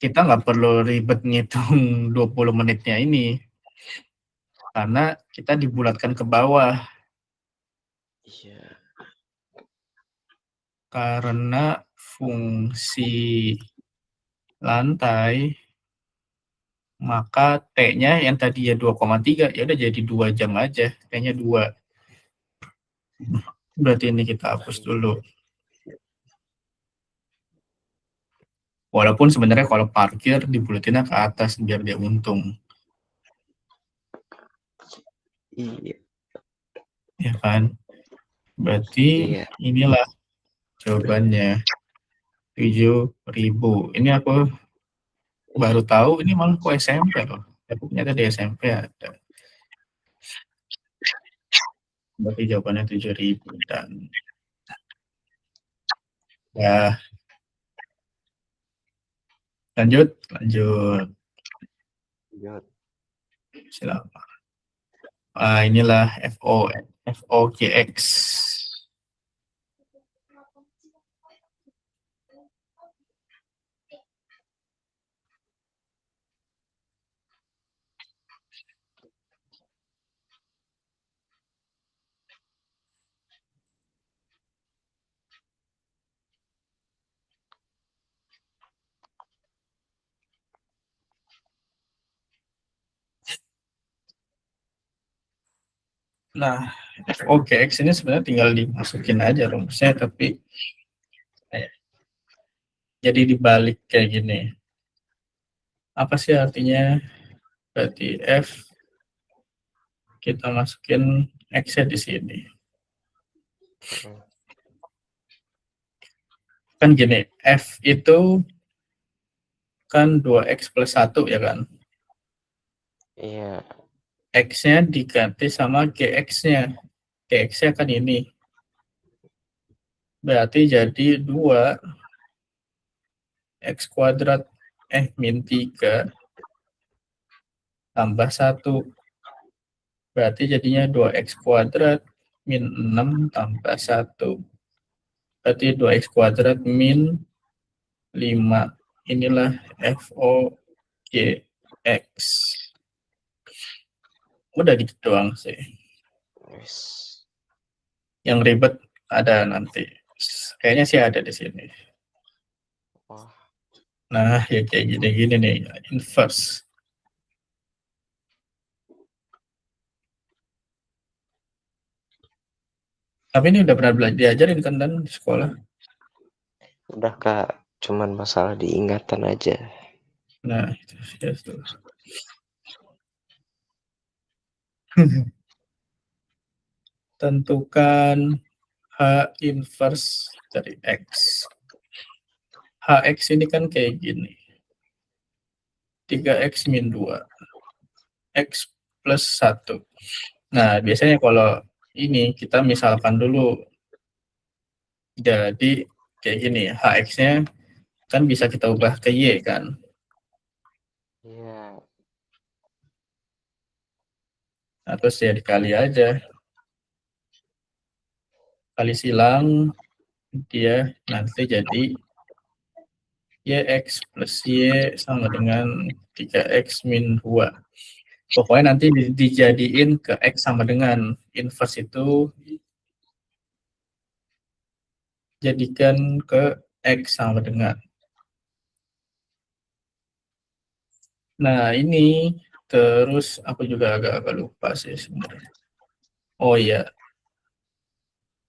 kita nggak perlu ribet ngitung 20 menitnya ini. Karena kita dibulatkan ke bawah. Iya. Karena fungsi lantai, maka T-nya yang tadinya 2,3 ya udah jadi 2 jam aja, T-nya 2. Berarti ini kita hapus dulu. Walaupun sebenarnya kalau parkir dibulatinnya ke atas biar dia untung. Iya. Ya kan? Berarti inilah jawabannya. 7.000. Ini aku baru tahu, ini malah kok SMP loh. Tapi ternyata di SMP ada. Berarti jawabannya 7.000 dan ya. Lanjut. Silakan. Inilah FOGX. Nah, FOGX ini sebenarnya tinggal dimasukin aja rumusnya, tapi jadi dibalik kayak gini. Apa sih artinya? Berarti F kita masukin X-nya di sini. Kan gini, F itu kan 2X plus 1 ya kan? Iya. X-nya diganti sama GX-nya. GX-nya kan ini. Berarti jadi 2 X kuadrat min 3 tambah 1. Berarti jadinya 2X kuadrat min 6 tambah 1. Berarti 2X kuadrat min 5. Inilah FOGX. Udah gitu doang sih. Yang ribet ada nanti. Kayaknya sih ada di sini. Wah, Nah, ya kayak gini-gini nih, inverse. Tapi ini udah pernah diajarin kan Dan di sekolah. udah Kak, cuman masalah diingatan aja. Nah, itu ya, itu. Tentukan H inverse dari X. Hx ini kan kayak gini. 3X min 2. X plus 1. Nah, biasanya kalau ini kita misalkan dulu. Jadi kayak gini, Hx-nya kan bisa kita ubah ke Y kan. Iya. Nah, terus ya dikali aja. Kali silang, dia nanti jadi YX plus Y sama dengan 3X min 2. Pokoknya nanti dijadiin ke X sama dengan inverse itu jadikan ke X sama dengan. Nah, ini terus aku juga agak-agak lupa sih sebenarnya. Oh iya,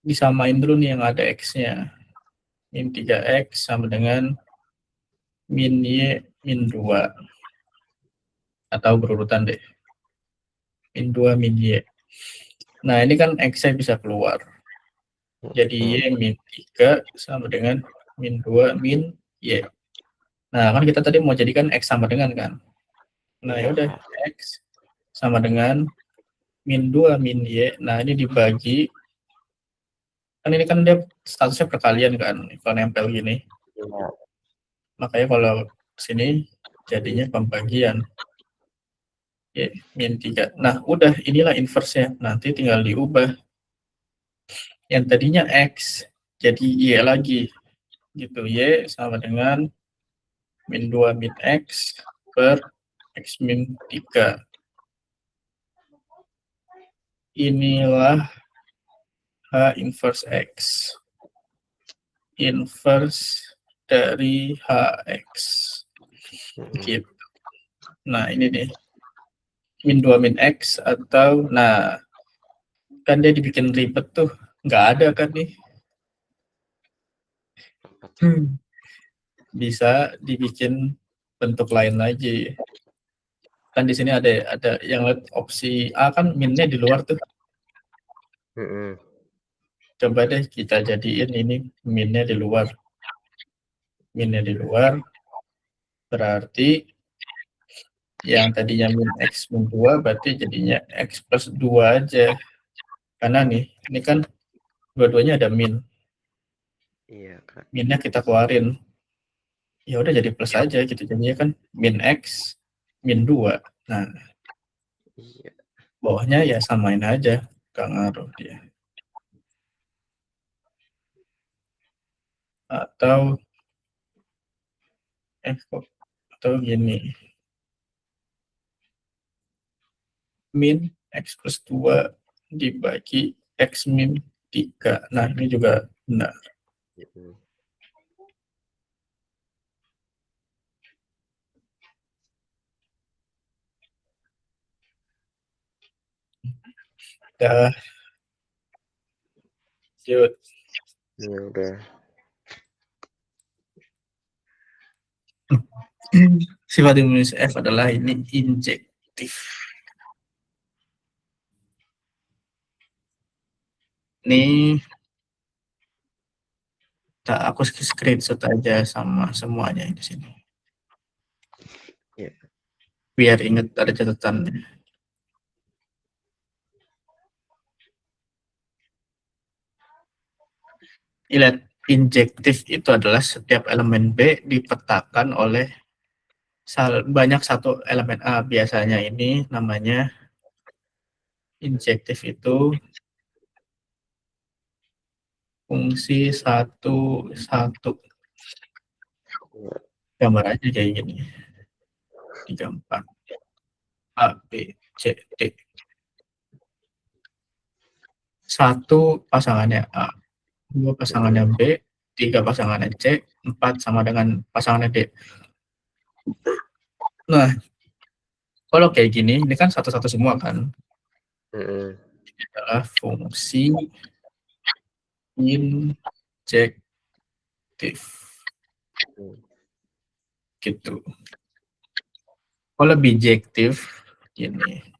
disamain dulu nih yang ada X-nya. Min 3X sama dengan min Y min 2. Atau berurutan deh. Min 2 min Y. Nah, ini kan X-nya bisa keluar. Jadi Y min 3 sama dengan min 2 min Y. Nah, kan kita tadi mau jadikan X sama dengan kan. Nah, Iya, yaudah Kak. X sama dengan min 2 min Y. Nah, ini dibagi. Kan ini kan dia statusnya perkalian kan. Kalau nempel gini. Iya. Makanya kalau sini jadinya pembagian. Y min 3. Nah, udah inilah inverse-nya. Nanti tinggal diubah. Yang tadinya X jadi Y lagi. Gitu. Y sama dengan min 2 min X per X min 3. Inilah H inverse X. Inverse dari HX. Gitu. Nah, ini nih. Min 2 min X atau, nah, kan dia dibikin ribet tuh. Nggak ada kan nih. Bisa dibikin bentuk lain lagi. Kan di sini ada yang opsi A kan minnya di luar tuh. Coba deh kita jadiin ini minnya di luar. Minnya di luar berarti yang tadinya min X min 2 berarti jadinya X plus 2 aja. Karena nih, ini kan dua-duanya ada min. Iya, Kak. Minnya kita keluarin. Ya udah jadi plus aja gitu. Jadinya kan min X min 2. Nah, Iya. bawahnya ya samain aja. Gak ngaruh dia. Atau atau gini. Min X plus 2 dibagi X min 3. Nah, ini juga benar. Dah. Yuk. Ya udah. Sifat Indonesia F adalah ini injektif. Ini aku screenshot aja sama semuanya di sini. Iya. Biar ingat ada catatannya. Lihat, injektif itu adalah setiap elemen B dipetakan oleh banyak satu elemen A. Biasanya ini namanya injektif itu fungsi 1, 1. Gambar aja kayak gini. 3, 4. A, B, C, D. 1 pasangannya A, 2 pasangannya B, 3 pasangannya C, 4 sama dengan pasangannya D. Nah, kalau kayak gini, ini kan satu-satu semua kan? Mm-mm. Ini adalah fungsi injektif. Gitu. Kalau bijektif, gini.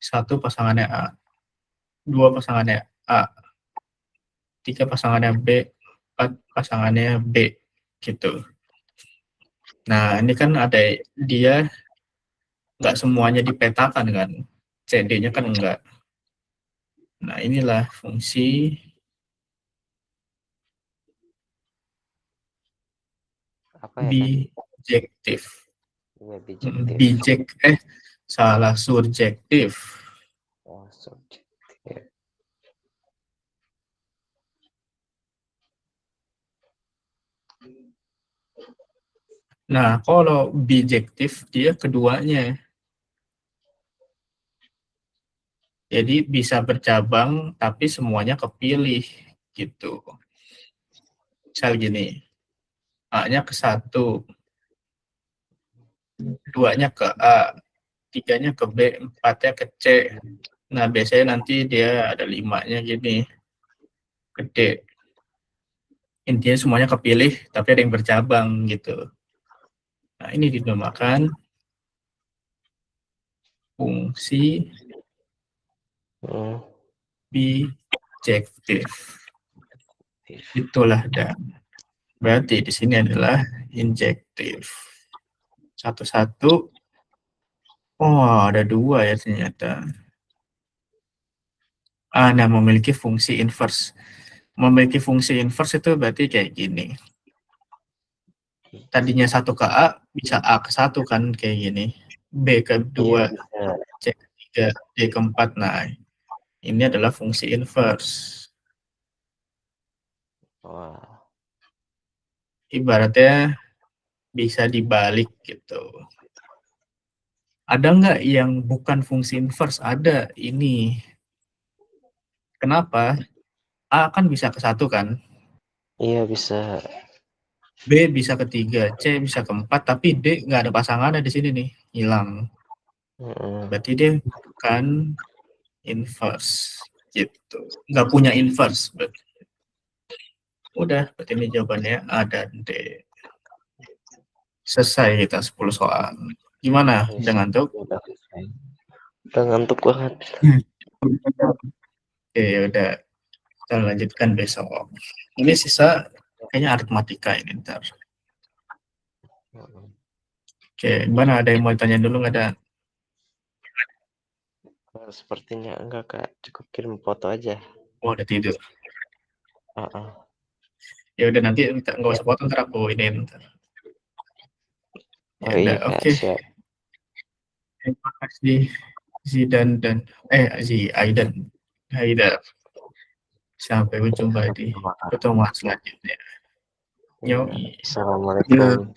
1 pasangannya A, 2 pasangannya A, 3 pasangannya B, 4 pasangannya B, gitu. Nah, ini kan ada dia nggak semuanya dipetakan kan, CD-nya kan enggak. Nah, inilah fungsi Apa ya tadi? bijektif. Iya, bijektif. Surjektif. Oh, subjektif. Nah, kalau bijektif dia keduanya. Jadi bisa bercabang tapi semuanya kepilih gitu. Misal gini, A-nya ke 1, 2-nya ke A, 3-nya ke B, 4-nya ke C. Nah, biasanya nanti dia ada 5-nya gini, gede. Intinya semuanya kepilih, tapi ada yang bercabang gitu. Nah, ini dinamakan fungsi bijektif. Itulah dan berarti di sini adalah injektif. Satu-satu. Oh, ada 2 ya ternyata. Nah, memiliki fungsi inverse. Memiliki fungsi inverse itu berarti kayak gini. Tadinya 1 ke A, bisa A ke 1 kan, kayak gini. B ke 2, Iya, C ke 3, D ke 4. Nah, ini adalah fungsi inverse. wah. Ibaratnya bisa dibalik gitu. Ada nggak yang bukan fungsi inverse? Ada, ini. Kenapa? A kan bisa ke 1 kan? Iya, bisa. B bisa ke 3, C bisa ke 4, tapi D nggak ada pasangannya di sini nih, hilang. Berarti dia bukan inverse, gitu. Nggak punya inverse. Berarti. Udah, berarti ini jawabannya A dan D. Selesai kita 10 soal. Gimana? Udah ngantuk? Udah ngantuk banget. Oke, udah. Kita lanjutkan besok. Ini sisa kayaknya aritmatika ini ntar. Oke, gimana? Ada yang mau tanya dulu nggak ada? Sepertinya enggak, Kak. Cukup kirim foto aja. Oh, udah tidur. Ya udah, nanti nggak usah foto, ntar aku ini ntar. Ya Oh iya, udah, Kak. oke. Siap. Terima kasih Zidan dan Aidan. Haidar. Sampai berjumpa di pertemuan selanjutnya. Iya. Yoi. Assalamualaikum.